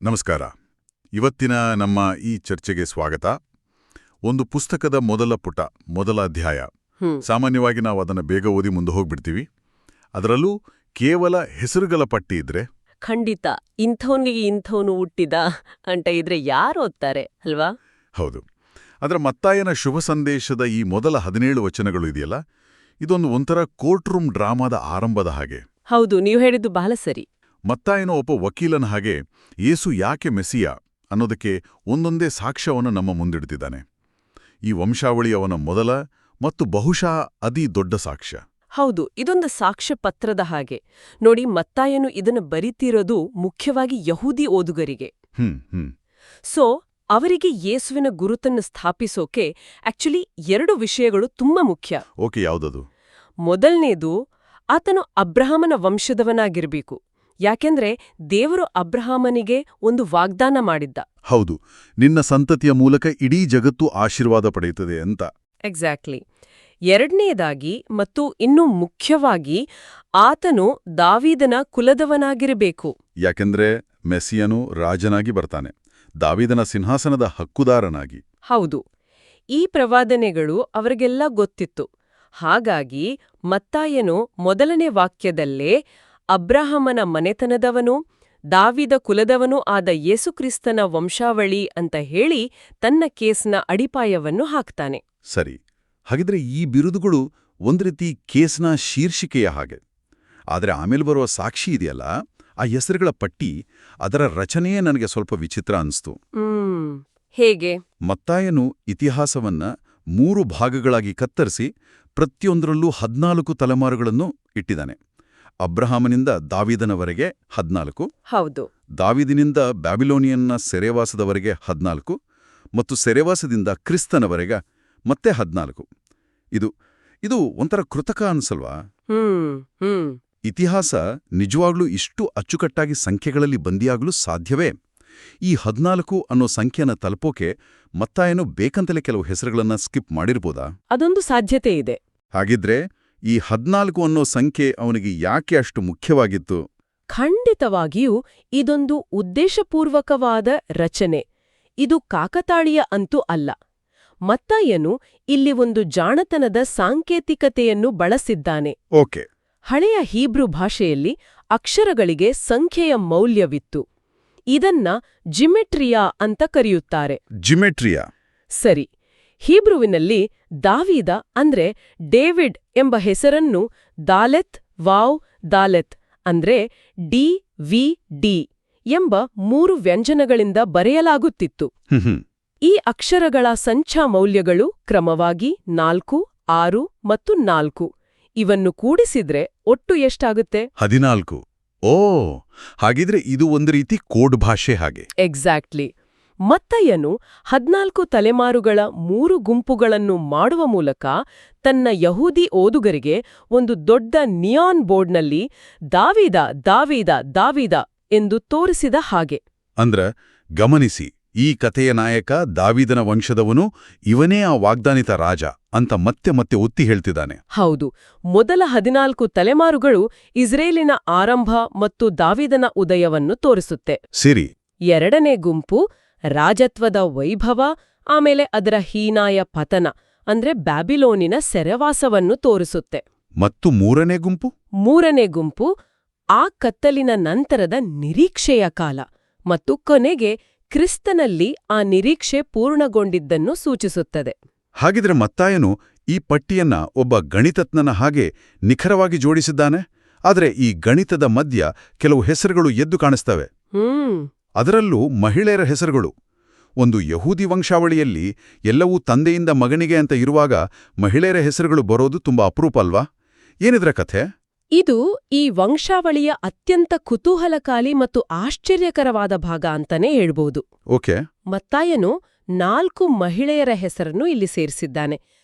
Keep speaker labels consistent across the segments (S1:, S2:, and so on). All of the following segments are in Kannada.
S1: ನಮಸ್ಕಾರ. ಇವತ್ತಿನ ನಮ್ಮ ಈ ಚರ್ಚೆಗೆ ಸ್ವಾಗತ. ಒಂದು ಪುಸ್ತಕದ ಮೊದಲ ಪುಟ, ಮೊದಲ ಅಧ್ಯಾಯ. ಸಾಮಾನ್ಯವಾಗಿ ನಾವು ಅದನ್ನು ಬೇಗ ಓದಿ ಮುಂದೆ ಹೋಗ್ಬಿಡ್ತೀವಿ. ಅದರಲ್ಲೂ ಕೇವಲ ಹೆಸರುಗಳ ಪಟ್ಟಿ ಇದ್ರೆ
S2: ಖಂಡಿತ ಇಂಥವನಿಗೆ ಇಂಥವನು ಹುಟ್ಟಿದ ಅಂತ ಇದ್ರೆ ಯಾರು ಓದ್ತಾರೆ ಅಲ್ವಾ?
S1: ಹೌದು. ಅದರ ಮತ್ತಾಯನ ಶುಭ ಸಂದೇಶದ ಈ ಮೊದಲ 17 ವಚನಗಳು ಇದೆಯಲ್ಲ, ಇದೊಂದು ಒಂಥರ ಕೋರ್ಟ್ ರೂಮ್ ಡ್ರಾಮಾದ ಆರಂಭದ ಹಾಗೆ.
S2: ಹೌದು, ನೀವು ಹೇಳಿದ್ದು ಬಹಳ ಸರಿ.
S1: ಮತ್ತಾಯನ ಒಬ್ಬ ವಕೀಲನ ಹಾಗೆ ಯೇಸು ಯಾಕೆ ಮೆಸ್ಸಿಯ ಅನ್ನೋದಕ್ಕೆ ಒಂದೊಂದೇ ಸಾಕ್ಷ್ಯವನ್ನು ನಮ್ಮ ಮುಂದಿಡ್ತಿದ್ದಾನೆ. ಈ ವಂಶಾವಳಿ ಅವನ ಮೊದಲ ಮತ್ತು ಬಹುಶಃ ಅತಿ ದೊಡ್ಡ ಸಾಕ್ಷ್ಯ.
S2: ಹೌದು, ಇದೊಂದು ಸಾಕ್ಷ್ಯ ಪತ್ರದ ಹಾಗೆ. ನೋಡಿ, ಮತ್ತಾಯನು ಇದನ್ನು ಬರಿತಿರೋದು ಮುಖ್ಯವಾಗಿ ಯಹೂದಿ ಓದುಗರಿಗೆ. ಸೊ ಅವರಿಗೆ ಯೇಸುವಿನ ಗುರುತನ್ನು ಸ್ಥಾಪಿಸೋಕೆ ಆಕ್ಚುಲಿ 2 ವಿಷಯಗಳು ತುಂಬಾ ಮುಖ್ಯ.
S1: ಓಕೆ, ಯಾವುದದು?
S2: ಮೊದಲನೇದು, ಆತನು ಅಬ್ರಹಾಮನ ವಂಶದವನಾಗಿರ್ಬೇಕು. ಯಾಕೆಂದ್ರೆ ದೇವರು ಅಬ್ರಹಾಮನಿಗೆ ಒಂದು ವಾಗ್ದಾನ ಮಾಡಿದ್ದ.
S1: ಹೌದು, ನಿನ್ನ ಸಂತತಿಯ ಮೂಲಕ ಇಡೀ ಜಗತ್ತು ಆಶೀರ್ವಾದ ಪಡೆಯುತ್ತದೆ ಅಂತ.
S2: ಎಕ್ಸಾಕ್ಟ್ಲಿ. ಎರಡನೇದಾಗಿ ಮತ್ತು ಇನ್ನೂ ಮುಖ್ಯವಾಗಿ, ಆತನು ದಾವೀದನ ಕುಲದವನಾಗಿರಬೇಕು.
S1: ಯಾಕೆಂದ್ರೆ ಮೆಸ್ಸಿಯನು ರಾಜನಾಗಿ ಬರ್ತಾನೆ, ದಾವೀದನ ಸಿಂಹಾಸನದ ಹಕ್ಕುದಾರನಾಗಿ.
S2: ಹೌದು, ಈ ಪ್ರವಾದನೆಗಳು ಅವರಿಗೆಲ್ಲ ಗೊತ್ತಿತ್ತು. ಹಾಗಾಗಿ ಮತ್ತಾಯನು ಮೊದಲನೇ ವಾಕ್ಯದಲ್ಲೇ ಅಬ್ರಹಾಮನ ಮನೆತನದವನು, ದಾವಿದ ಕುಲದವನೂ ಆದ ಯೇಸುಕ್ರಿಸ್ತನ ವಂಶಾವಳಿ ಅಂತ ಹೇಳಿ ತನ್ನ ಕೇಸ್ನ ಅಡಿಪಾಯವನ್ನು ಹಾಕ್ತಾನೆ.
S1: ಸರಿ, ಹಾಗಿದ್ರೆ ಈ ಬಿರುದುಗಳು ಒಂದು ರೀತಿ ಕೇಸ್ನ ಶೀರ್ಷಿಕೆಯ ಹಾಗೆ. ಆದರೆ ಆಮೇಲೆ ಬರುವ ಸಾಕ್ಷಿ ಇದೆಯಲ್ಲ, ಆ ಹೆಸರುಗಳ ಪಟ್ಟಿ, ಅದರ ರಚನೆಯೇ ನನಗೆ ಸ್ವಲ್ಪ ವಿಚಿತ್ರ ಅನಿಸ್ತು.
S2: ಹೇಗೆ?
S1: ಮತ್ತಾಯನು ಇತಿಹಾಸವನ್ನ 3 ಭಾಗಗಳಾಗಿ ಕತ್ತರಿಸಿ ಪ್ರತಿಯೊಂದರಲ್ಲೂ 14 ತಲೆಮಾರುಗಳನ್ನು ಇಟ್ಟಿದ್ದಾನೆ. ಅಬ್ರಹಾಮನಿಂದ ದಾವೀದನವರೆಗೆ 14,
S2: ಹೌದು,
S1: ದಾವೀದಿನಿಂದ ಬ್ಯಾಬಿಲೋನಿಯನ್ನ ಸೆರೆವಾಸದವರೆಗೆ 14, ಮತ್ತು ಸೆರೆವಾಸದಿಂದ ಕ್ರಿಸ್ತನವರೆಗೆ ಮತ್ತೆ 14. ಇದು ಒಂಥರ ಕೃತಕ ಅನ್ಸಲ್ವಾ? ಇತಿಹಾಸ ನಿಜವಾಗ್ಲೂ ಇಷ್ಟು ಅಚ್ಚುಕಟ್ಟಾಗಿ ಸಂಖ್ಯೆಗಳಲ್ಲಿ ಬಂದಿಯಾಗಲೂ ಸಾಧ್ಯವೇ? ಈ 14 ಅನ್ನೋ ಸಂಖ್ಯೆನ ತಲುಪೋಕೆ ಮತ್ತಾಯನು ಬೇಕಂತಲೇ ಕೆಲವು ಹೆಸರುಗಳನ್ನ ಸ್ಕಿಪ್ ಮಾಡಿರ್ಬೋದಾ?
S2: ಅದೊಂದು ಸಾಧ್ಯತೆ ಇದೆ.
S1: ಹಾಗಿದ್ರೆ ಈ 14 ಅನ್ನೋ ಸಂಖ್ಯೆ ಅವನಿಗೆ ಯಾಕೆ ಅಷ್ಟು ಮುಖ್ಯವಾಗಿತ್ತು?
S2: ಖಂಡಿತವಾಗಿಯೂ ಇದೊಂದು ಉದ್ದೇಶಪೂರ್ವಕವಾದ ರಚನೆ. ಇದು ಕಾಕತಾಳೀಯ ಅಂತೂ ಅಲ್ಲ. ಮತ್ತಾಯನು ಇಲ್ಲಿ ಒಂದು ಜಾಣತನದ ಸಾಂಕೇತಿಕತೆಯನ್ನು ಬಳಸಿದ್ದಾನೆ.
S1: ಓಕೆ.
S2: ಹಳೆಯ ಹೀಬ್ರು ಭಾಷೆಯಲ್ಲಿ ಅಕ್ಷರಗಳಿಗೆ ಸಂಖ್ಯೆಯ ಮೌಲ್ಯವಿತ್ತು. ಇದನ್ನ ಜಿಮೆಟ್ರಿಯಾ ಅಂತ ಕರೆಯುತ್ತಾರೆ.
S1: ಜಿಮೆಟ್ರಿಯಾ? ಸರಿ.
S2: ಹೀಬ್ರುವಿನಲ್ಲಿ ದಾವೀದ ಅಂದ್ರೆ ಡೇವಿಡ್ ಎಂಬ ಹೆಸರನ್ನು ದಾಲೆತ್ ವಾವ್ ದಾಲೆತ್ ಅಂದ್ರೆ ಡಿ ಎಂಬ 3 ವ್ಯಂಜನಗಳಿಂದ ಬರೆಯಲಾಗುತ್ತಿತ್ತು. ಈ ಅಕ್ಷರಗಳ ಸಂಖ್ಯಾ ಮೌಲ್ಯಗಳು ಕ್ರಮವಾಗಿ 4, 6 ಮತ್ತು 4. ಇವನ್ನು ಕೂಡಿಸಿದ್ರೆ ಒಟ್ಟು ಎಷ್ಟಾಗುತ್ತೆ?
S1: 14. ಓ, ಹಾಗಿದ್ರೆ ಇದು ಒಂದು ರೀತಿ ಕೋಡ್ ಭಾಷೆ ಹಾಗೆ.
S2: ಎಕ್ಸಾಕ್ಟ್ಲಿ. ಮತ್ತಾಯನು 14 ತಲೆಮಾರುಗಳ 3 ಗುಂಪುಗಳನ್ನು ಮಾಡುವ ಮೂಲಕ ತನ್ನ ಯಹೂದಿ ಓದುಗರಿಗೆ ಒಂದು ದೊಡ್ಡ ನಿಯಾನ್ ಬೋರ್ಡ್ನಲ್ಲಿ ದಾವೀದ ದಾವೀದ ದಾವೀದ ಎಂದು ತೋರಿಸಿದ ಹಾಗೆ.
S1: ಅಂದ್ರ ಗಮನಿಸಿ, ಈ ಕಥೆಯ ನಾಯಕ ದಾವೀದನ ವಂಶದವನು, ಇವನೇ ಆ ವಾಗ್ದಾನಿತ ರಾಜ ಅಂತ ಮತ್ತೆ ಮತ್ತೆ ಒತ್ತಿ ಹೇಳ್ತಿದ್ದಾನೆ.
S2: ಹೌದು, ಮೊದಲ 14 ತಲೆಮಾರುಗಳು ಇಸ್ರೇಲಿನ ಆರಂಭ ಮತ್ತು ದಾವೀದನ ಉದಯವನ್ನು ತೋರಿಸುತ್ತೆ.
S1: ಸಿರಿ.
S2: ಎರಡನೇ ಗುಂಪು ರಾಜತ್ವದ ವೈಭವ, ಆಮೇಲೆ ಅದರ ಹೀನಾಯ ಪತನ ಅಂದ್ರೆ ಬ್ಯಾಬಿಲೋನಿನ ಸೆರೆವಾಸವನ್ನು ತೋರಿಸುತ್ತೆ.
S1: ಮತ್ತು
S2: ಮೂರನೇ ಗುಂಪು ಆ ಕತ್ತಲಿನ ನಂತರದ ನಿರೀಕ್ಷೆಯ ಕಾಲ, ಮತ್ತು ಕೊನೆಗೆ ಕ್ರಿಸ್ತನಲ್ಲಿ ಆ ನಿರೀಕ್ಷೆ ಪೂರ್ಣಗೊಂಡಿದ್ದನ್ನು ಸೂಚಿಸುತ್ತದೆ.
S1: ಹಾಗಿದ್ರೆ ಮತ್ತಾಯನು ಈ ಪಟ್ಟಿಯನ್ನ ಒಬ್ಬ ಗಣಿತಜ್ಞನ ಹಾಗೆ ನಿಖರವಾಗಿ ಜೋಡಿಸಿದ್ದಾನೆ. ಆದರೆ ಈ ಗಣಿತದ ಮಧ್ಯ ಕೆಲವು ಹೆಸರುಗಳು ಎದ್ದು ಕಾಣಿಸ್ತವೆ. ಅದರಲ್ಲೂ ಮಹಿಳೆಯರ ಹೆಸರುಗಳು. ಒಂದು ಯಹೂದಿ ವಂಶಾವಳಿಯಲ್ಲಿ ಎಲ್ಲವೂ ತಂದೆಯಿಂದ ಮಗನಿಗೆ ಅಂತ ಇರುವಾಗ ಮಹಿಳೆಯರ ಹೆಸರುಗಳು ಬರೋದು ತುಂಬಾ ಅಪರೂಪ ಅಲ್ವಾ? ಏನಿದ್ರ ಕಥೆ?
S2: ಇದು ಈ ವಂಶಾವಳಿಯ ಅತ್ಯಂತ ಕುತೂಹಲಕಾರಿ ಮತ್ತು ಆಶ್ಚರ್ಯಕರವಾದ ಭಾಗ ಅಂತಾನೆ ಹೇಳ್ಬೋದು.
S1: ಓಕೆ.
S2: ಮತ್ತಾಯನು 4 ಮಹಿಳೆಯರ ಹೆಸರನ್ನು ಇಲ್ಲಿ ಸೇರಿಸಿದ್ದಾನೆ.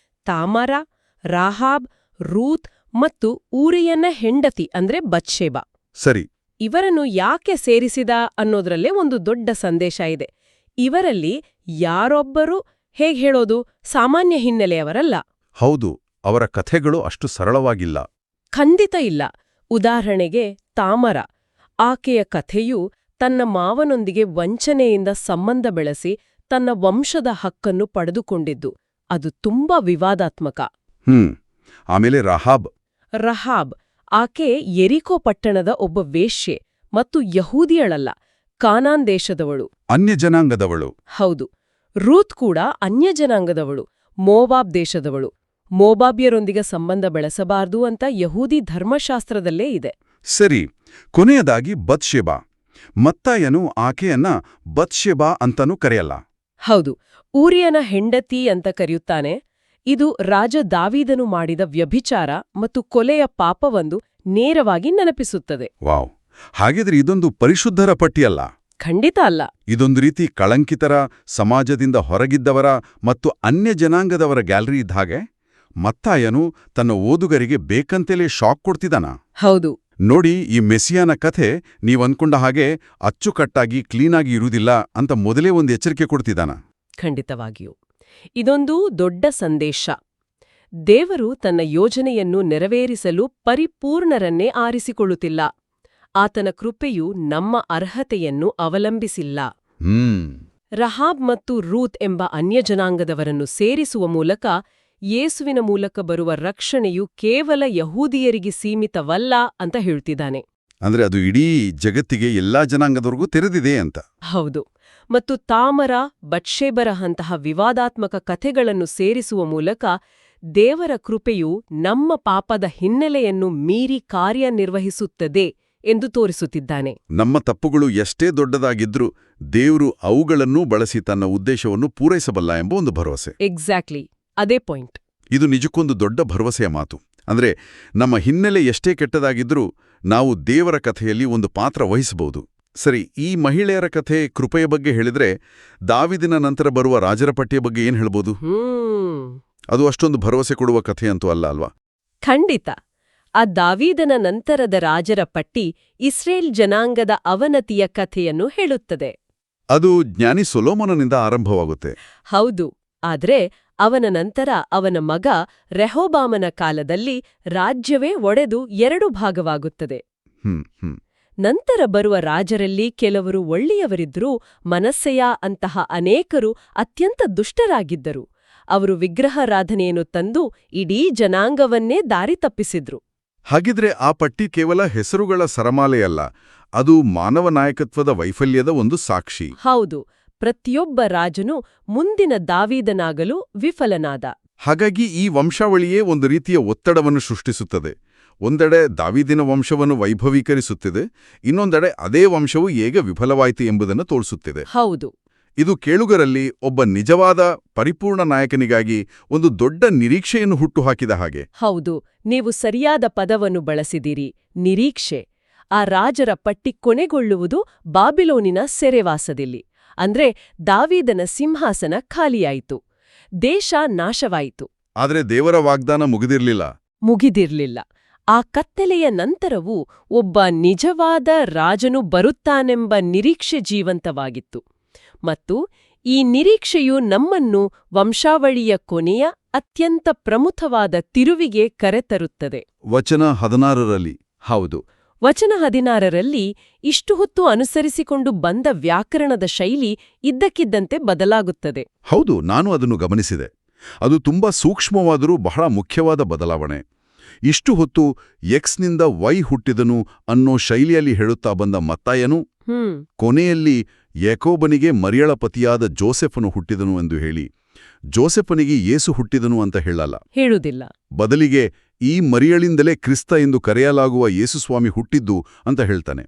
S2: ತಾಮಾರ, ರಾಹಾಬ್, ರೂತ್ ಮತ್ತು ಊರಿಯನ ಹೆಂಡತಿ ಅಂದ್ರೆ ಬತ್ಷೆಬ.
S1: ಸರಿ.
S2: ಇವರನ್ನು ಯಾಕೆ ಸೇರಿಸಿದ ಅನ್ನೋದ್ರಲ್ಲೇ ಒಂದು ದೊಡ್ಡ ಸಂದೇಶ ಇದೆ. ಇವರಲ್ಲಿ ಯಾರೊಬ್ಬರೂ ಹೇಳೋದು ಸಾಮಾನ್ಯ ಹಿನ್ನೆಲೆಯವರಲ್ಲ.
S1: ಹೌದು, ಅವರ ಕಥೆಗಳು ಅಷ್ಟು ಸರಳವಾಗಿಲ್ಲ.
S2: ಖಂಡಿತ ಇಲ್ಲ. ಉದಾಹರಣೆಗೆ ತಾಮರ. ಆಕೆಯ ಕಥೆಯು ತನ್ನ ಮಾವನೊಂದಿಗೆ ವಂಚನೆಯಿಂದ ಸಂಬಂಧ ಬೆಳೆಸಿ ತನ್ನ ವಂಶದ ಹಕ್ಕನ್ನು ಪಡೆದುಕೊಂಡಿದ್ದು. ಅದು ತುಂಬಾ ವಿವಾದಾತ್ಮಕ.
S1: ಆಮೇಲೆ
S2: ರಹಾಬ್ ಆಕೆ ಯೆರಿಕೋ ಪಟ್ಟಣದ ಒಬ್ಬ ವೇಶ್ಯೆ ಮತ್ತು ಯಹೂದಿಯಳಲ್ಲ, ಕಾನಾನ್ ದೇಶದವಳು,
S1: ಅನ್ಯಜನಾಂಗದವಳು.
S2: ಹೌದು. ರೂತ್ ಕೂಡ ಅನ್ಯಜನಾಂಗದವಳು, ಮೋವಾಬ್ ದೇಶದವಳು. ಮೋವಾಬ್ಯರೊಂದಿಗೆ ಸಂಬಂಧ ಬೆಳೆಸಬಾರ್ದು ಅಂತ ಯಹೂದಿ ಧರ್ಮಶಾಸ್ತ್ರದಲ್ಲೇ ಇದೆ.
S1: ಸರಿ, ಕೊನೆಯದಾಗಿ ಬತ್ಷೆಬಾ. ಮತ್ತಾಯನು ಆಕೆಯನ್ನ ಬತ್ಷೆಬಾ ಅಂತನೂ ಕರೆಯಲ್ಲ.
S2: ಹೌದು, ಊರಿಯನ ಹೆಂಡತಿ ಅಂತ ಕರೆಯುತ್ತಾನೆ. ಇದು ರಾಜ ದಾವೀದನು ಮಾಡಿದ ವ್ಯಭಿಚಾರ ಮತ್ತು ಕೊಲೆಯ ಪಾಪವೊಂದು ನೇರವಾಗಿ ನೆನಪಿಸುತ್ತದೆ.
S1: ವಾವ್, ಹಾಗಿದ್ರೆ ಇದೊಂದು ಪರಿಶುದ್ಧರ ಪಟ್ಟಿಯಲ್ಲ.
S2: ಖಂಡಿತ ಅಲ್ಲ.
S1: ಇದೊಂದು ರೀತಿ ಕಳಂಕಿತರ, ಸಮಾಜದಿಂದ ಹೊರಗಿದ್ದವರ ಮತ್ತು ಅನ್ಯ ಜನಾಂಗದವರ ಗ್ಯಾಲರಿ ಇದ್ದ ಹಾಗೆ. ಮತ್ತಾಯನು ತನ್ನ ಓದುಗರಿಗೆ ಬೇಕಂತಲೇ ಶಾಕ್ ಕೊಡ್ತಿದ್ದಾನ.
S2: ಹೌದು.
S1: ನೋಡಿ, ಈ ಮೆಸ್ಸಿಯಾನ ಕಥೆ ನೀವನ್ಕೊಂಡ ಹಾಗೆ ಅಚ್ಚುಕಟ್ಟಾಗಿ ಕ್ಲೀನಾಗಿ ಇರುವುದಿಲ್ಲ ಅಂತ ಮೊದಲೇ ಒಂದು ಎಚ್ಚರಿಕೆ ಕೊಡ್ತಿದ್ದಾನ.
S2: ಖಂಡಿತವಾಗಿಯೂ ಇದೊಂದು ದೊಡ್ಡ ಸಂದೇಶ. ದೇವರು ತನ್ನ ಯೋಜನೆಯನ್ನು ನೆರವೇರಿಸಲು ಪರಿಪೂರ್ಣರನ್ನೇ ಆರಿಸಿಕೊಳ್ಳುತ್ತಿಲ್ಲ. ಆತನ ಕೃಪೆಯು ನಮ್ಮ ಅರ್ಹತೆಯನ್ನು ಅವಲಂಬಿಸಿಲ್ಲ. ರಹಾಬ್ ಮತ್ತು ರೂತ್ ಎಂಬ ಅನ್ಯಜನಾಂಗದವರನ್ನು ಸೇರಿಸುವ ಮೂಲಕ ಯೇಸುವಿನ ಮೂಲಕ ಬರುವ ರಕ್ಷಣೆಯು ಕೇವಲ ಯಹೂದಿಯರಿಗೆ ಸೀಮಿತವಲ್ಲ ಅಂತ ಹೇಳ್ತಿದ್ದಾನೆ.
S1: ಅಂದ್ರೆ ಅದು ಇಡೀ ಜಗತ್ತಿಗೆ ಎಲ್ಲಾ ಜನಾಂಗದವರೆಗೂ ತೆರೆದಿದೆ ಅಂತ.
S2: ಹೌದು. ಮತ್ತು ತಾಮರ, ಬತ್ಷೆಬರಹಂತಹ ವಿವಾದಾತ್ಮಕ ಕಥೆಗಳನ್ನು ಸೇರಿಸುವ ಮೂಲಕ ದೇವರ ಕೃಪೆಯು ನಮ್ಮ ಪಾಪದ ಹಿನ್ನೆಲೆಯನ್ನು ಮೀರಿ ಕಾರ್ಯನಿರ್ವಹಿಸುತ್ತದೆ ಎಂದು ತೋರಿಸುತ್ತಿದ್ದಾನೆ.
S1: ನಮ್ಮ ತಪ್ಪುಗಳು ಎಷ್ಟೇ ದೊಡ್ಡದಾಗಿದ್ರೂ ದೇವರು ಅವುಗಳನ್ನೂ ಬಳಸಿ ತನ್ನ ಉದ್ದೇಶವನ್ನು ಪೂರೈಸಬಲ್ಲ ಎಂಬ ಒಂದು ಭರವಸೆ.
S2: ಎಕ್ಸಾಕ್ಟ್ಲಿ, ಅದೇ ಪಾಯಿಂಟ್.
S1: ಇದು ನಿಜಕ್ಕೊಂದು ದೊಡ್ಡ ಭರವಸೆಯ ಮಾತು. ಅಂದ್ರೆ ನಮ್ಮ ಹಿನ್ನೆಲೆ ಎಷ್ಟೇ ಕೆಟ್ಟದಾಗಿದ್ರೂ ನಾವು ದೇವರ ಕಥೆಯಲ್ಲಿ ಒಂದು ಪಾತ್ರ ವಹಿಸಬಹುದು. ಸರಿ, ಈ ಮಹಿಳೆಯರ ಕಥೆ ಕೃಪೆಯ ಬಗ್ಗೆ ಹೇಳಿದ್ರೆ ದಾವೀದನ ನಂತರ ಬರುವ ರಾಜರ ಪಟ್ಟಿಯ ಬಗ್ಗೆ ಏನ್ ಹೇಳ್ಬೋದು? ಅದು ಅಷ್ಟೊಂದು ಭರವಸೆ ಕೊಡುವ ಕಥೆಯಂತೂ ಅಲ್ಲ ಅಲ್ವಾ?
S2: ಖಂಡಿತ. ಆ ದಾವೀದನ ನಂತರದ ರಾಜರ ಪಟ್ಟಿ ಇಸ್ರೇಲ್ ಜನಾಂಗದ ಅವನತಿಯ ಕಥೆಯನ್ನು ಹೇಳುತ್ತದೆ.
S1: ಅದು ಜ್ಞಾನಿ ಸೊಲೊಮೋನನಿಂದ ಆರಂಭವಾಗುತ್ತೆ.
S2: ಹೌದು. ಆದ್ರೆ ಅವನ ನಂತರ ಅವನ ಮಗ ರೆಹೋಬಾಮನ ಕಾಲದಲ್ಲಿ ರಾಜ್ಯವೇ ಒಡೆದು 2 ಭಾಗವಾಗುತ್ತದೆ. ನಂತರ ಬರುವ ರಾಜರಲ್ಲಿ ಕೆಲವರು ಒಳ್ಳೆಯವರಿದ್ರೂ ಮನಸ್ಸೆಯ ಅಂತಹ ಅನೇಕರು ಅತ್ಯಂತ ದುಷ್ಟರಾಗಿದ್ದರು. ಅವರು ವಿಗ್ರಹಾರಾಧನೆಯನ್ನು ತಂದು ಇಡೀ ಜನಾಂಗವನ್ನೇ ದಾರಿ ತಪ್ಪಿಸಿದ್ರು.
S1: ಹಾಗಿದ್ರೆ ಆ ಪಟ್ಟಿ ಕೇವಲ ಹೆಸರುಗಳ ಸರಮಾಲೆಯಲ್ಲ, ಅದು ಮಾನವ ನಾಯಕತ್ವದ ವೈಫಲ್ಯದ ಒಂದು ಸಾಕ್ಷಿ.
S2: ಹೌದು. ಪ್ರತಿಯೊಬ್ಬ ರಾಜನು ಮುಂದಿನ ದಾವೀದನಾಗಲು ವಿಫಲನಾದ.
S1: ಹಾಗಾಗಿ ಈ ವಂಶಾವಳಿಯೇ ಒಂದು ರೀತಿಯ ಒತ್ತಡವನ್ನು ಸೃಷ್ಟಿಸುತ್ತದೆ. ಒಂದೆಡೆ ದಾವೀದಿನ ವಂಶವನ್ನು ವೈಭವೀಕರಿಸುತ್ತಿದೆ, ಇನ್ನೊಂದೆಡೆ ಅದೇ ವಂಶವು ಹೇಗೆ ವಿಫಲವಾಯಿತು ಎಂಬುದನ್ನು ತೋರಿಸುತ್ತಿದೆ.
S2: ಹೌದು.
S1: ಇದು ಕೇಳುಗರಲ್ಲಿ ಒಬ್ಬ ನಿಜವಾದ ಪರಿಪೂರ್ಣ ನಾಯಕನಿಗಾಗಿ ಒಂದು ದೊಡ್ಡ ನಿರೀಕ್ಷೆಯನ್ನು ಹುಟ್ಟುಹಾಕಿದ ಹಾಗೆ.
S2: ಹೌದು, ನೀವು ಸರಿಯಾದ ಪದವನ್ನು ಬಳಸಿದಿರಿ, ನಿರೀಕ್ಷೆ. ಆ ರಾಜರ ಪಟ್ಟಿ ಕೊನೆಗೊಳ್ಳುವುದು ಬಾಬಿಲೋನಿನ ಸೆರೆವಾಸದಲ್ಲಿ. ಅಂದ್ರೆ ದಾವೀದನ ಸಿಂಹಾಸನ ಖಾಲಿಯಾಯಿತು, ದೇಶ ನಾಶವಾಯಿತು.
S1: ಆದರೆ ದೇವರ ವಾಗ್ದಾನ
S2: ಮುಗಿದಿರ್ಲಿಲ್ಲ. ಆ ಕತ್ತಲೆಯ ನಂತರವೂ ಒಬ್ಬ ನಿಜವಾದ ರಾಜನು ಬರುತ್ತಾನೆಂಬ ನಿರೀಕ್ಷೆ ಜೀವಂತವಾಗಿತ್ತು. ಮತ್ತು ಈ ನಿರೀಕ್ಷೆಯು ನಮ್ಮನ್ನು ವಂಶಾವಳಿಯ ಕೊನೆಯ ಅತ್ಯಂತ ಪ್ರಮುಖವಾದ ತಿರುವಿಗೆ ಕರೆತರುತ್ತದೆ.
S1: ವಚನ 16ರಲ್ಲಿ.
S2: ಹೌದು. ವಚನ 16ರಲ್ಲಿ ಇಷ್ಟು ಹೊತ್ತು ಅನುಸರಿಸಿಕೊಂಡು ಬಂದ ವ್ಯಾಕರಣದ ಶೈಲಿ ಇದ್ದಕ್ಕಿದ್ದಂತೆ ಬದಲಾಗುತ್ತದೆ.
S1: ಹೌದು, ನಾನು ಅದನ್ನು ಗಮನಿಸಿದೆ. ಅದು ತುಂಬಾ ಸೂಕ್ಷ್ಮವಾದರೂ ಬಹಳ ಮುಖ್ಯವಾದ ಬದಲಾವಣೆ. ಇಷ್ಟು ಹೊತ್ತು ಎಕ್ಸ್ನಿಂದ ವೈ ಹುಟ್ಟಿದನು ಅನ್ನೋ ಶೈಲಿಯಲ್ಲಿ ಹೇಳುತ್ತಾ ಬಂದ ಮತ್ತಾಯನು ಕೊನೆಯಲ್ಲಿ ಯಾಕೋಬನಿಗೆ ಮರಿಯಳ ಪತಿಯಾದ ಜೋಸೆಫನು ಹುಟ್ಟಿದನು ಎಂದು ಹೇಳಿ ಜೋಸೆಫನಿಗೆ ಯೇಸು ಹುಟ್ಟಿದನು ಅಂತ
S2: ಹೇಳುವುದಿಲ್ಲ.
S1: ಬದಲಿಗೆ ಈ ಮರಿಯಳಿಂದಲೇ ಕ್ರಿಸ್ತ ಎಂದು ಕರೆಯಲಾಗುವ ಯೇಸುಸ್ವಾಮಿ ಹುಟ್ಟಿದ್ದು ಅಂತ ಹೇಳ್ತಾನೆ.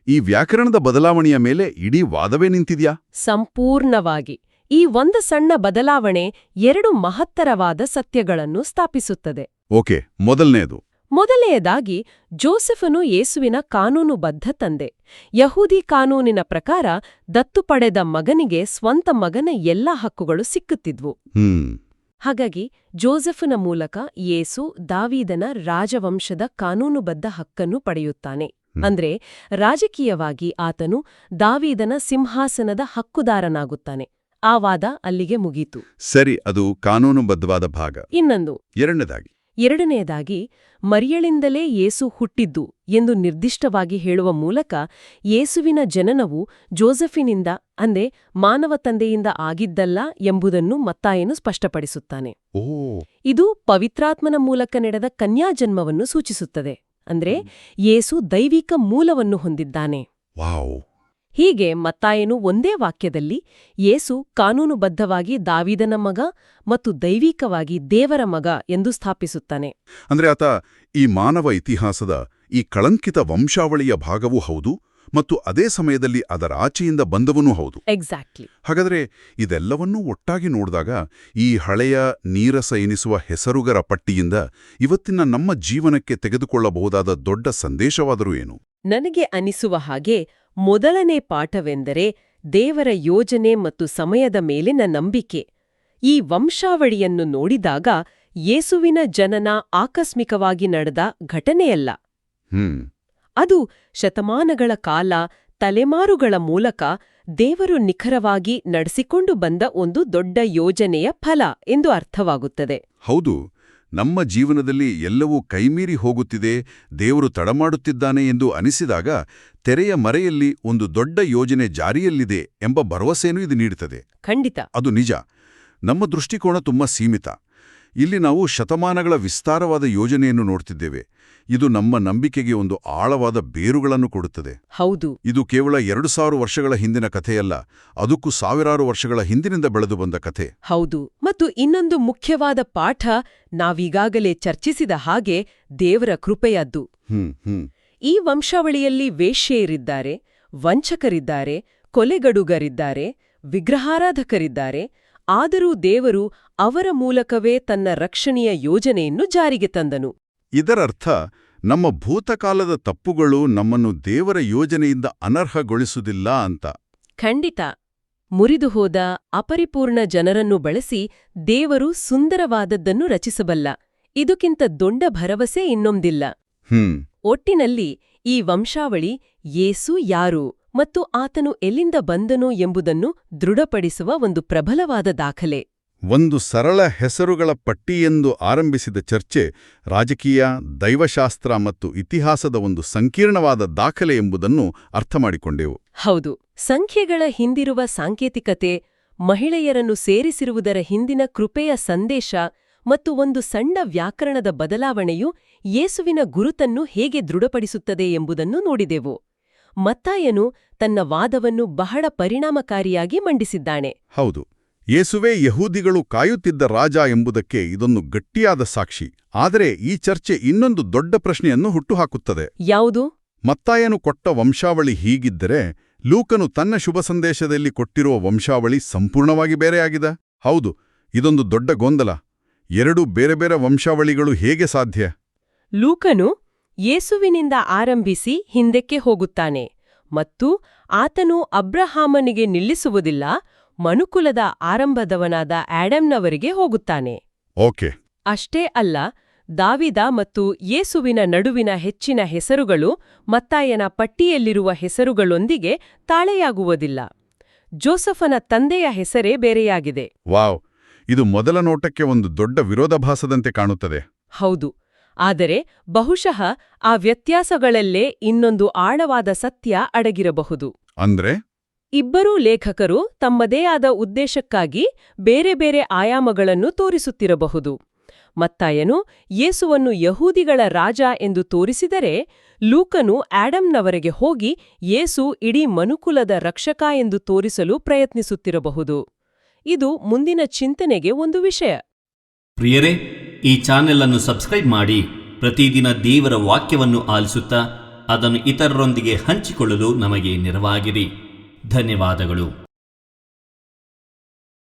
S1: ಈ ವ್ಯಾಕರಣದ ಬದಲಾವಣೆಯ ಮೇಲೆ ಇಡೀ ವಾದವೇ ನಿಂತಿದ್ಯಾ?
S2: ಸಂಪೂರ್ಣವಾಗಿ. ಈ ಒಂದು ಸಣ್ಣ ಬದಲಾವಣೆ 2 ಮಹತ್ತರವಾದ ಸತ್ಯಗಳನ್ನು ಸ್ಥಾಪಿಸುತ್ತದೆ.
S1: ಓಕೆ, ಮೊದಲನೆಯದಾಗಿ
S2: ಜೋಸೆಫನು ಯೇಸುವಿನ ಕಾನೂನುಬದ್ಧ ತಂದೆ. ಯಹೂದಿ ಕಾನೂನಿನ ಪ್ರಕಾರ ದತ್ತು ಪಡೆದ ಮಗನಿಗೆ ಸ್ವಂತ ಮಗನ ಎಲ್ಲಾ ಹಕ್ಕುಗಳು ಸಿಕ್ಕುತ್ತಿದ್ವು. ಹಾಗಾಗಿ ಜೋಸೆಫನ ಮೂಲಕ ಯೇಸು ದಾವೀದನ ರಾಜವಂಶದ ಕಾನೂನುಬದ್ಧ ಹಕ್ಕನ್ನು ಪಡೆಯುತ್ತಾನೆ. ಅಂದ್ರೆ ರಾಜಕೀಯವಾಗಿ ಆತನು ದಾವೀದನ ಸಿಂಹಾಸನದ ಹಕ್ಕುದಾರನಾಗುತ್ತಾನೆ. ಆ ವಾದ ಅಲ್ಲಿಗೆ ಮುಗೀತು.
S1: ಸರಿ, ಅದು ಕಾನೂನುಬದ್ಧವಾದ ಭಾಗ.
S2: ಇನ್ನೊಂದು,
S1: ಎರಡನೇದಾಗಿ
S2: ಎರಡನೆಯದಾಗಿ ಮರಿಯಳಿಂದಲೇ ಯೇಸು ಹುಟ್ಟಿದ್ದು ಎಂದು ನಿರ್ದಿಷ್ಟವಾಗಿ ಹೇಳುವ ಮೂಲಕ ಯೇಸುವಿನ ಜನನವು ಜೋಸೆಫಿನಿಂದ ಅಂದೆ ಮಾನವ ತಂದೆಯಿಂದ ಆಗಿದ್ದಲ್ಲ ಎಂಬುದನ್ನು ಮತ್ತಾಯನು ಸ್ಪಷ್ಟಪಡಿಸುತ್ತಾನೆ.
S1: ಓ,
S2: ಇದು ಪವಿತ್ರಾತ್ಮನ ಮೂಲಕ ನಡೆದ ಕನ್ಯಾಜನ್ಮವನ್ನು ಸೂಚಿಸುತ್ತದೆ. ಅಂದ್ರೆ ಯೇಸು ದೈವಿಕ ಮೂಲವನ್ನು ಹೊಂದಿದ್ದಾನೆ.
S1: ವಾವ್!
S2: ಹೀಗೆ ಮತ್ತಾಯನು ಒಂದೇ ವಾಕ್ಯದಲ್ಲಿ ಯೇಸು ಕಾನೂನುಬದ್ಧವಾಗಿ ದಾವೀದನ ಮಗ ಮತ್ತು ದೈವಿಕವಾಗಿ ದೇವರ ಮಗ ಎಂದು ಸ್ಥಾಪಿಸುತ್ತಾನೆ.
S1: ಅಂದ್ರೆ ಆತ ಈ ಮಾನವ ಇತಿಹಾಸದ ಈ ಕಳಂಕಿತ ವಂಶಾವಳಿಯ ಭಾಗವೂ ಹೌದು ಮತ್ತು ಅದೇ ಸಮಯದಲ್ಲಿ ಅದರ ಆಚೆಯಿಂದ ಬಂದವನೂ ಹೌದು.
S2: ಎಕ್ಸಾಕ್ಟ್ಲಿ.
S1: ಹಾಗಾದರೆ ಇದೆಲ್ಲವನ್ನೂ ಒಟ್ಟಾಗಿ ನೋಡಿದಾಗ ಈ ಹಳೆಯ ನೀರಸ ಎನಿಸುವ ಹೆಸರುಗರ ಪಟ್ಟಿಯಿಂದ ಇವತ್ತಿನ ನಮ್ಮ ಜೀವನಕ್ಕೆ ತೆಗೆದುಕೊಳ್ಳಬಹುದಾದ ದೊಡ್ಡ ಸಂದೇಶವಾದರೂ ಏನು?
S2: ನನಗೆ ಅನಿಸುವ ಹಾಗೆ ಮೊದಲನೇ ಪಾಠವೆಂದರೆ ದೇವರ ಯೋಜನೆ ಮತ್ತು ಸಮಯದ ಮೇಲಿನ ನಂಬಿಕೆ. ಈ ವಂಶಾವಳಿಯನ್ನು ನೋಡಿದಾಗ ಯೇಸುವಿನ ಜನನ ಆಕಸ್ಮಿಕವಾಗಿ ನಡೆದ ಘಟನೆಯಲ್ಲ. ಅದು ಶತಮಾನಗಳ ಕಾಲ, ತಲೆಮಾರುಗಳ ಮೂಲಕ ದೇವರು ನಿಖರವಾಗಿ ನಡೆಸಿಕೊಂಡು ಬಂದ ಒಂದು ದೊಡ್ಡ ಯೋಜನೆಯ ಫಲ ಎಂದು ಅರ್ಥವಾಗುತ್ತದೆ.
S1: ಹೌದು, ನಮ್ಮ ಜೀವನದಲ್ಲಿ ಎಲ್ಲವೂ ಕೈಮೀರಿ ಹೋಗುತ್ತಿದೆ, ದೇವರು ತಡಮಾಡುತ್ತಿದ್ದಾನೆ ಎಂದು ಅನಿಸಿದಾಗ ತೆರೆಯ ಮರೆಯಲ್ಲಿ ಒಂದು ದೊಡ್ಡ ಯೋಜನೆ ಜಾರಿಯಲ್ಲಿದೆ ಎಂಬ ಭರವಸೆಯನ್ನು ಇದು ನೀಡುತ್ತದೆ.
S2: ಖಂಡಿತ
S1: ಅದು ನಿಜ. ನಮ್ಮ ದೃಷ್ಟಿಕೋನ ತುಂಬಾ ಸೀಮಿತ. ಇಲ್ಲಿ ನಾವು ಶತಮಾನಗಳ ವಿಸ್ತಾರವಾದ ಯೋಜನೆಯನ್ನು ನೋಡ್ತಿದ್ದೇವೆ. ಇದು ನಮ್ಮ ನಂಬಿಕೆಗೆ ಒಂದು ಆಳವಾದ ಬೇರುಗಳನ್ನು ಕೊಡುತ್ತದೆ.
S2: ಹೌದು,
S1: ಇದು ಕೇವಲ 2000 ವರ್ಷಗಳ ಹಿಂದಿನ ಕಥೆಯಲ್ಲ, ಅದಕ್ಕೂ ಸಾವಿರಾರು ವರ್ಷಗಳ ಹಿಂದಿನಿಂದ ಬೆಳೆದು ಬಂದ ಕಥೆ.
S2: ಹೌದು. ಮತ್ತು ಇನ್ನೊಂದು ಮುಖ್ಯವಾದ ಪಾಠ ನಾವೀಗಾಗಲೇ ಚರ್ಚಿಸಿದ ಹಾಗೆ ದೇವರ ಕೃಪೆಯದ್ದು. ಈ ವಂಶಾವಳಿಯಲ್ಲಿ ವೇಶ್ಯೆಯರಿದ್ದಾರೆ, ವಂಚಕರಿದ್ದಾರೆ, ಕೊಲೆಗಡುಗರಿದ್ದಾರೆ, ವಿಗ್ರಹಾರಾಧಕರಿದ್ದಾರೆ. ಆದರೂ ದೇವರು ಅವರ ಮೂಲಕವೇ ತನ್ನ ರಕ್ಷಣೆಯ ಯೋಜನೆಯನ್ನು ಜಾರಿಗೆ ತಂದನು.
S1: ಇದರರ್ಥ ನಮ್ಮ ಭೂತಕಾಲದ ತಪ್ಪುಗಳು ನಮ್ಮನ್ನು ದೇವರ ಯೋಜನೆಯಿಂದ ಅನರ್ಹಗೊಳಿಸುವುದಿಲ್ಲ ಅಂತ.
S2: ಖಂಡಿತ. ಮುರಿದು ಹೋದ ಅಪರಿಪೂರ್ಣ ಜನರನ್ನು ಬಳಸಿ ದೇವರು ಸುಂದರವಾದದ್ದನ್ನು ರಚಿಸಬಲ್ಲ. ಇದಕ್ಕಿಂತ ದೊಡ್ಡ ಭರವಸೆ ಇನ್ನೊಂದಿಲ್ಲ. ಒಟ್ಟಿನಲ್ಲಿ ಈ ವಂಶಾವಳಿ ಯೇಸು ಯಾರು ಮತ್ತು ಆತನು ಎಲ್ಲಿಂದ ಬಂದನು ಎಂಬುದನ್ನು ದೃಢಪಡಿಸುವ ಒಂದು ಪ್ರಬಲವಾದ ದಾಖಲೆ.
S1: ಒಂದು ಸರಳ ಹೆಸರುಗಳ ಪಟ್ಟಿಯೆಂದು ಆರಂಭಿಸಿದ ಚರ್ಚೆ ರಾಜಕೀಯ, ದೈವಶಾಸ್ತ್ರ ಮತ್ತು ಇತಿಹಾಸದ ಒಂದು ಸಂಕೀರ್ಣವಾದ ದಾಖಲೆ ಎಂಬುದನ್ನು ಅರ್ಥಮಾಡಿಕೊಂಡೆವು.
S2: ಹೌದು, ಸಂಖ್ಯೆಗಳ ಹಿಂದಿರುವ ಸಾಂಕೇತಿಕತೆ, ಮಹಿಳೆಯರನ್ನು ಸೇರಿಸಿರುವುದರ ಹಿಂದಿನ ಕೃಪೆಯ ಸಂದೇಶ ಮತ್ತು ಒಂದು ಸಣ್ಣ ವ್ಯಾಕರಣದ ಬದಲಾವಣೆಯು ಯೇಸುವಿನ ಗುರುತನ್ನು ಹೇಗೆ ದೃಢಪಡಿಸುತ್ತದೆ ಎಂಬುದನ್ನು ನೋಡಿದೆವು. ಮತ್ತಾಯನು ತನ್ನ ವಾದವನ್ನು ಬಹಳ ಪರಿಣಾಮಕಾರಿಯಾಗಿ ಮಂಡಿಸಿದ್ದಾನೆ.
S1: ಹೌದು, ಯೇಸುವೇ ಯಹೂದಿಗಳು ಕಾಯುತ್ತಿದ್ದ ರಾಜ ಎಂಬುದಕ್ಕೆ ಇದೊಂದು ಗಟ್ಟಿಯಾದ ಸಾಕ್ಷಿ. ಆದರೆ ಈ ಚರ್ಚೆ ಇನ್ನೊಂದು ದೊಡ್ಡ ಪ್ರಶ್ನೆಯನ್ನು ಹುಟ್ಟುಹಾಕುತ್ತದೆ.
S2: ಯಾವುದು?
S1: ಮತ್ತಾಯನು ಕೊಟ್ಟ ವಂಶಾವಳಿ ಹೀಗಿದ್ದರೆ ಲೂಕನು ತನ್ನ ಶುಭ ಸಂದೇಶದಲ್ಲಿ ಕೊಟ್ಟಿರುವ ವಂಶಾವಳಿ ಸಂಪೂರ್ಣವಾಗಿ ಬೇರೆಯಾಗಿದೆ. ಹೌದು, ಇದೊಂದು ದೊಡ್ಡ ಗೊಂದಲ. ಎರಡೂ ಬೇರೆ ಬೇರೆ ವಂಶಾವಳಿಗಳು ಹೇಗೆ ಸಾಧ್ಯ?
S2: ಲೂಕನು ಯೇಸುವಿನಿಂದ ಆರಂಭಿಸಿ ಹಿಂದಕ್ಕೆ ಹೋಗುತ್ತಾನೆ ಮತ್ತು ಆತನು ಅಬ್ರಹಾಮನಿಗೆ ನಿಲ್ಲಿಸುವುದಿಲ್ಲ, ಮನುಕುಲದ ಆರಂಭದವನಾದ ಆಡಮ್ನವರಿಗೆ ಹೋಗುತ್ತಾನೆ.
S1: ಓಕೆ.
S2: ಅಷ್ಟೇ ಅಲ್ಲ, ದಾವಿದ ಮತ್ತು ಯೇಸುವಿನ ನಡುವಿನ ಹೆಚ್ಚಿನ ಹೆಸರುಗಳು ಮತ್ತಾಯನ ಪಟ್ಟಿಯಲ್ಲಿರುವ ಹೆಸರುಗಳೊಂದಿಗೆ ತಾಳೆಯಾಗುವುದಿಲ್ಲ. ಜೋಸಫನ ತಂದೆಯ ಹೆಸರೇ ಬೇರೆಯಾಗಿದೆ.
S1: ವಾವ್! ಇದು ಮೊದಲ ನೋಟಕ್ಕೆ ಒಂದು ದೊಡ್ಡ ವಿರೋಧಾಭಾಸದಂತೆ ಕಾಣುತ್ತದೆ.
S2: ಹೌದು, ಆದರೆ ಬಹುಶಃ ಆ ವ್ಯತ್ಯಾಸಗಳಲ್ಲೇ ಇನ್ನೊಂದು ಆಳವಾದ ಸತ್ಯ ಅಡಗಿರಬಹುದು.
S1: ಅಂದ್ರೆ
S2: ಇಬ್ಬರೂ ಲೇಖಕರು ತಮ್ಮದೇ ಆದ ಉದ್ದೇಶಕ್ಕಾಗಿ ಬೇರೆ ಬೇರೆ ಆಯಾಮಗಳನ್ನು ತೋರಿಸುತ್ತಿರಬಹುದು. ಮತ್ತಾಯನು ಯೇಸುವನ್ನು ಯಹೂದಿಗಳ ರಾಜ ಎಂದು ತೋರಿಸಿದರೆ, ಲೂಕನು ಆಡಮ್ನವರೆಗೆ ಹೋಗಿ ಯೇಸು ಇಡೀ ಮನುಕುಲದ ರಕ್ಷಕ ಎಂದು ತೋರಿಸಲು ಪ್ರಯತ್ನಿಸುತ್ತಿರಬಹುದು. ಇದು ಮುಂದಿನ ಚಿಂತನೆಗೆ ಒಂದು ವಿಷಯ.
S3: ಪ್ರಿಯರೇ, ಈ ಚಾನೆಲ್ ಅನ್ನು ಸಬ್ಸ್ಕ್ರೈಬ್ ಮಾಡಿ ಪ್ರತಿದಿನ ದೇವರ ವಾಕ್ಯವನ್ನು ಆಲಿಸುತ್ತಾ ಅದನ್ನು ಇತರರೊಂದಿಗೆ ಹಂಚಿಕೊಳ್ಳಲು ನಮಗೆ ನೆರವಾಗಿರಿ. ಧನ್ಯವಾದಗಳು.